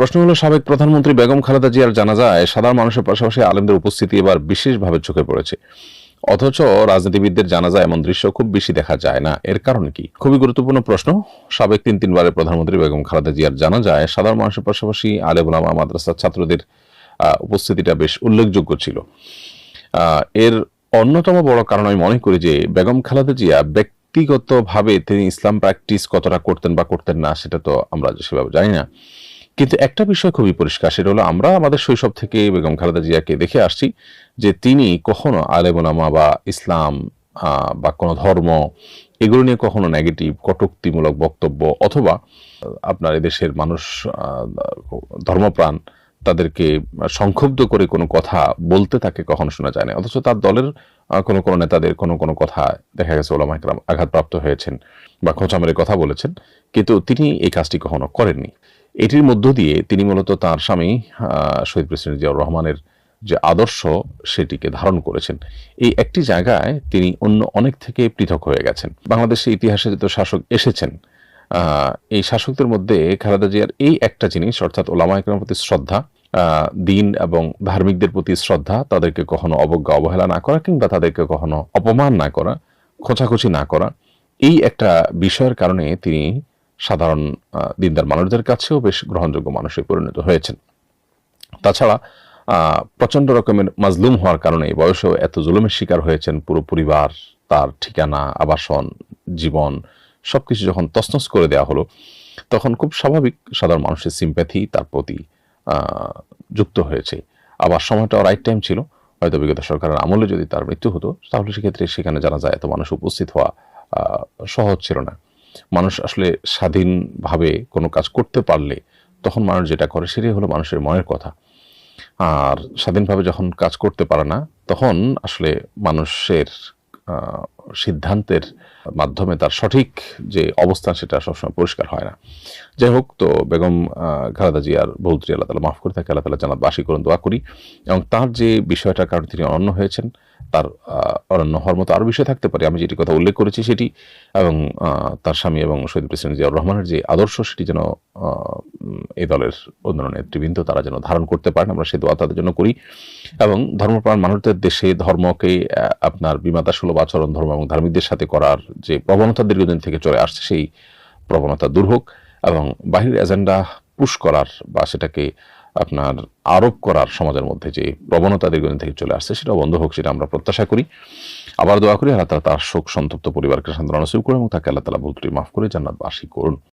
প্রশ্ন হলো, সাবেক প্রধানমন্ত্রী বেগম খালেদা জিয়ার জানাজায় সাধারণ মানুষের পাশাপাশি আলেমদের উপস্থিতি এবার বিশেষভাবে চোখে পড়েছে। অথচ রাজনীতিবিদদের জানাজায় এমন দৃশ্য খুব বেশি দেখা যায় না। এর কারণ কি? খুবই গুরুত্বপূর্ণ প্রশ্ন। সাবেক তিনবারের প্রধানমন্ত্রী বেগম খালেদা জিয়ার জানাজায় সাধারণ মানুষের পাশাপাশি আলেম ওলামা, মাদ্রাসার ছাত্রদের উপস্থিতিটা বেশ উল্লেখযোগ্য ছিল। এর অন্যতম বড় কারণ আমি মনে করি যে বেগম খালেদা জিয়া ব্যক্তিগতভাবে তিনি ইসলাম প্র্যাকটিস কতটা করতেন বা করতেন না সেটা তো আমরা সেভাবে জানি না। কিন্তু একটা বিষয় খুবই পরিষ্কার, সেটা হলো আমরা আমাদের শৈশব থেকে বেগম খালেদা জিয়াকে দেখে আসছি যে তিনি কখনো আলেম ওলামা বা ইসলাম বা কোনো ধর্ম এগুলো নিয়ে কখনো নেগেটিভ কটূক্তিমূলক বক্তব্য অথবা আপনার এদেশের মানুষ ধর্মপ্রাণ তাদেরকে সংক্ষুব্ধ করে কোনো কথা বলতে তাকে কখনো শোনা যায় না। অথচ তার দলের কোনো কোনো নেতাদের কোনো কথা দেখা গেছে ওলামা একরাম আঘাতপ্রাপ্ত হয়েছেন বা খোঁচা মেরে কথা বলেছেন, কিন্তু তিনি এই কাজটি কখনো করেননি। এটির মধ্য দিয়ে তিনি মূলত তার স্বামী শহীদ প্রেসিডেন্ট জিয়াউর রহমানের যে আদর্শ সেটিকে ধারণ করেছেন। এই একটি জায়গায় তিনি অন্য অনেক থেকে পৃথক হয়ে গেছেন। বাংলাদেশের ইতিহাসে যত শাসক এসেছেন, এই শাসকদের মধ্যে খালেদা জিয়ার এই একটা জিনিস, অর্থাৎ ওলামা একরামের প্রতি শ্রদ্ধা, দিন এবং ধার্মিকদের প্রতি শ্রদ্ধা, তাদেরকে কখনো অবজ্ঞা অবহেলা না করা কিংবা তাদেরকে কখনো অপমান না করা, খোঁচাখুচি না করা, এই একটা বিষয়ের কারণে তিনি সাধারণ দিনদার মানুষদের কাছেও বেশ গ্রহণযোগ্য মানুষে পরিণত হয়েছেন। তাছাড়া প্রচন্ড রকমের মাজলুম হওয়ার কারণে বয়সেও এত জুলুমের শিকার হয়েছেন। পুরো পরিবার, তার ঠিকানা, আবাসন, জীবন সবকিছু যখন তছনছ করে দেওয়া হলো, তখন খুব স্বাভাবিক সাধারণ মানুষের সিম্প্যাথি তার প্রতি যুক্ত হয়েছে। আবার সময়টাও রাইট টাইম ছিল। হয়তো বিগত সরকারের আমলে যদি তার মৃত্যু হতো তাহলে সেক্ষেত্রে সেখানে জানা যায় এত মানুষ উপস্থিত হওয়া সহজ ছিল না। মানুষ আসলে স্বাধীনভাবে কোনো কাজ করতে পারলে তখন মানুষ যেটা করে সেটাই হলো মানুষের মনের কথা। আর স্বাধীনভাবে যখন কাজ করতে পারে না তখন আসলে মানুষের সিদ্ধান্তের মাধ্যমে তার সঠিক যে অবস্থান সেটা সবসময় পরিষ্কার হয় না। যাই হোক, তো বেগম খালেদা জিয়ার বহুত্রী আল্লাহ তাআলা মাফ করে থাকে, আল্লাহ তাআলা জান্নাতবাসী করুন দোয়া করি। এবং তার যে বিষয়টার কারণে তিনি অনন্য হয়েছেন, তার অনন্য হওয়ার মতো আরও বিষয় থাকতে পারে, আমি যেটি কথা উল্লেখ করেছি সেটি, এবং তার স্বামী এবং শহীদ প্রেসিডেন্ট জিয়াউর রহমানের যে আদর্শ সেটি যেন এই দলের অন্যান্য নেতৃবৃন্দ তারা যেন ধারণ করতে পারেন, আমরা সে দোয়া তাদের জন্য করি। এবং ধর্মপ্রাণ মানুষদের দেশে ধর্মকে আপনার বিমাতা সুলভ আচরণ ধর্ম এবং ধার্মিকদের সাথে করার যে প্রবণতা দীর্ঘদিন থেকে চলে আসছে, সেই প্রবণতা দূর হোক এবং বাহির এজেন্ডা পুশ করার বা সেটাকে আপনার আরোপ করার সমাজের মধ্যে যে প্রবণতা দীর্ঘদিন থেকে চলে আসছে সেটা বন্ধ হোক, সেটা আমরা প্রত্যাশা করি। আবার দোয়া করি আল্লাহ তাআলা তার শোক সন্তপ্ত পরিবারকে সান্ত্বনা নসিব করুন এবং তাকে আল্লাহ তাআলা ভুল ত্রুটি মাফ করে জান্নাতবাসী করুন।